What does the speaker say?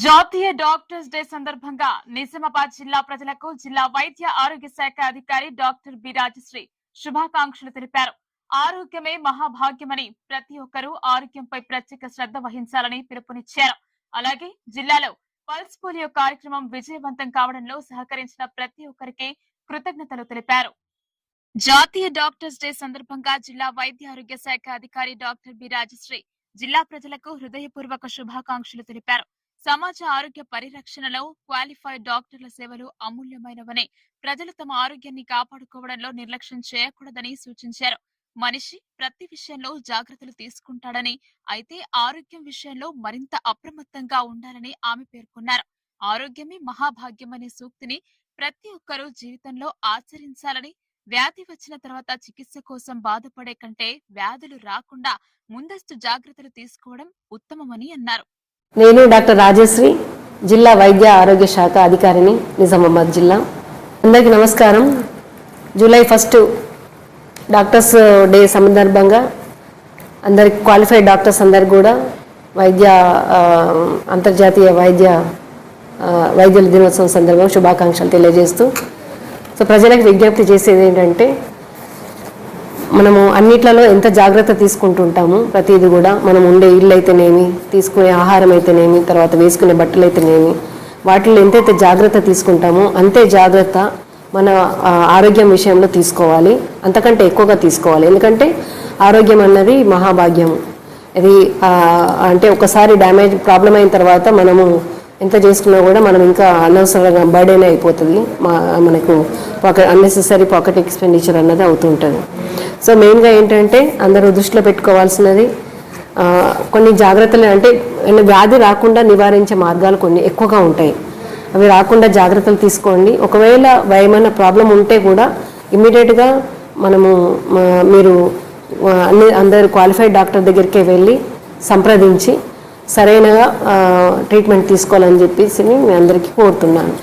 జాతీయ doctors day సందర్భంగా నిజామాబాద్ జిల్లా ప్రజలకు జిల్లా వైద్య ఆరోగ్య శాఖ అధికారి డాక్టర్ బి రాజశ్రీ శుభాకాంక్షలు తెలిపారు. ఆరోగ్యమే మహాభాగ్యమని ప్రతి ఒక్కరూ ఆరోగ్యంపై ప్రత్యేక శ్రద్ధ వహించాలని పిలుపునిచ్చారు. అలాగే జిల్లాలో పల్స్ పోలియో కార్యక్రమం విజయవంతం కావడంలో సహకరించిన ప్రతి ఒక్కరికి కృతజ్ఞతలు తెలిపారు. జాతీయ డాక్టర్స్ డే సందర్భంగా జిల్లా వైద్య ఆరోగ్య శాఖ అధికారి డాక్టర్ బి రాజశ్రీ జిల్లా ప్రజలకు హృదయపూర్వక శుభాకాంక్షలు తెలిపారు. సమాజ ఆరోగ్య పరిరక్షణలో క్వాలిఫైడ్ డాక్టర్ల సేవలు అమూల్యమైనవని, ప్రజలు తమ ఆరోగ్యాన్ని కాపాడుకోవడంలో నిర్లక్ష్యం చేయకూడదని సూచించారు. మనిషి ప్రతి విషయంలో జాగ్రత్తలు తీసుకుంటాడని, అయితే ఆరోగ్యం విషయంలో మరింత అప్రమత్తంగా ఉండాలని ఆమె పేర్కొన్నారు. ఆరోగ్యమే మహాభాగ్యమనే సూక్తిని ప్రతి ఒక్కరూ జీవితంలో ఆచరించాలని, వ్యాధి వచ్చిన తర్వాత చికిత్స కోసం బాధపడే కంటే వ్యాధులు రాకుండా ముందస్తు జాగ్రత్తలు తీసుకోవడం ఉత్తమమని అన్నారు. నేను డాక్టర్ రాజశ్రీ, జిల్లా వైద్య ఆరోగ్య శాఖ అధికారిని, నిజామాబాద్ జిల్లా. అందరికీ నమస్కారం. జూలై 1 డాక్టర్స్ డే సందర్భంగా అందరికి క్వాలిఫైడ్ డాక్టర్స్ అందరికి కూడా అంతర్జాతీయ వైద్యుల దినోత్సవం సందర్భంగా శుభాకాంక్షలు తెలియజేస్తూ, ప్రజలకు విజ్ఞప్తి చేసేది ఏంటంటే, మనము అన్నిట్లలో ఎంత జాగ్రత్త తీసుకుంటుంటాము. ప్రతిదీ కూడా మనం ఉండే ఇల్లు అయితేనేమి, తీసుకునే ఆహారం అయితేనేమి, తర్వాత వేసుకునే బట్టలు అయితేనేమి, వాటిలో ఎంతైతే జాగ్రత్త తీసుకుంటామో అంతే జాగ్రత్త మన ఆరోగ్యం విషయంలో తీసుకోవాలి. అంతకంటే ఎక్కువగా తీసుకోవాలి. ఎందుకంటే ఆరోగ్యం అన్నది మహాభాగ్యము. అది అంటే ఒకసారి ప్రాబ్లం అయిన తర్వాత మనము ఎంత చేసుకున్నా కూడా మనం ఇంకా అనవసరంగా బర్డెన్ అయిపోతుంది. మనకు అన్నెసెసరీ పాకెట్ ఎక్స్పెండిచర్ అన్నది అవుతుంటుంది. సో మెయిన్గా ఏంటంటే అందరూ దృష్టిలో పెట్టుకోవాల్సినది కొన్ని జాగ్రత్తలు, అంటే వ్యాధి రాకుండా నివారించే మార్గాలు కొన్ని ఎక్కువగా ఉంటాయి. అవి రాకుండా జాగ్రత్తలు తీసుకోండి. ఒకవేళ ఏమైనా ప్రాబ్లం ఉంటే కూడా ఇమ్మీడియట్గా మీరు అందరు క్వాలిఫైడ్ డాక్టర్ దగ్గరికి వెళ్ళి సంప్రదించి సరైనగా ట్రీట్మెంట్ తీసుకోవాలని చెప్పేసి మీ అందరికీ కోరుతున్నాను.